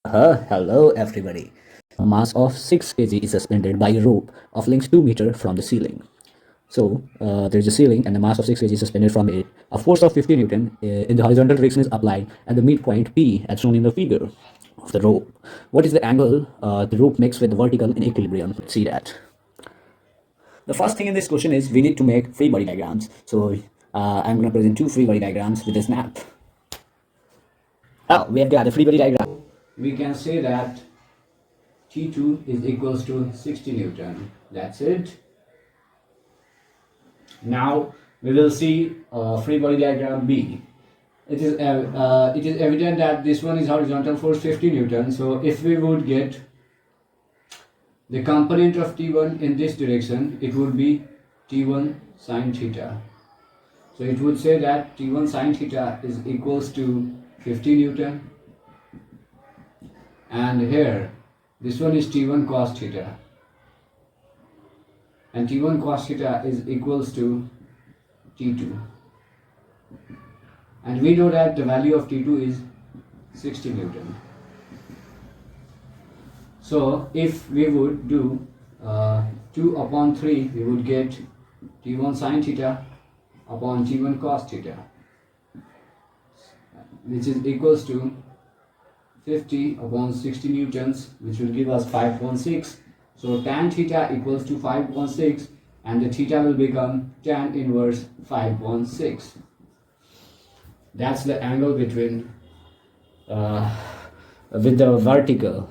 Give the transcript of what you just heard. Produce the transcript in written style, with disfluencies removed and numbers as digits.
Hello everybody. A mass of 6 kg is suspended by a rope of length 2 meter from the ceiling. So there's a ceiling and the mass of 6 kg is suspended from it. A force of 50 Newton in the horizontal direction is applied at the midpoint P as shown in the figure of the rope. What is the angle the rope makes with the vertical in equilibrium? Let's see that. The first thing in this question is we need to make free body diagrams. So I'm going to present two free body diagrams with a snap. Oh, we have got a free body diagram. We can say that T2 is equals to 60 Newton. That's it. Now we will see free body diagram B. It is evident that this one is horizontal force 50 Newton. So if we would get the component of T1 in this direction, it would be T1 sine theta. So it would say that T1 sine theta is equals to 50 Newton. And here, this one is T1 cos theta. And T1 cos theta is equals to T2. And we know that the value of T2 is 60 Newton. So if we would do 2 upon 3, we would get T1 sin theta upon T1 cos theta, which is equals to 50 upon 60 newtons, which will give us 5.6. So tan theta equals to 5.6 and the theta will become tan inverse 5.6. That's the angle between with the vertical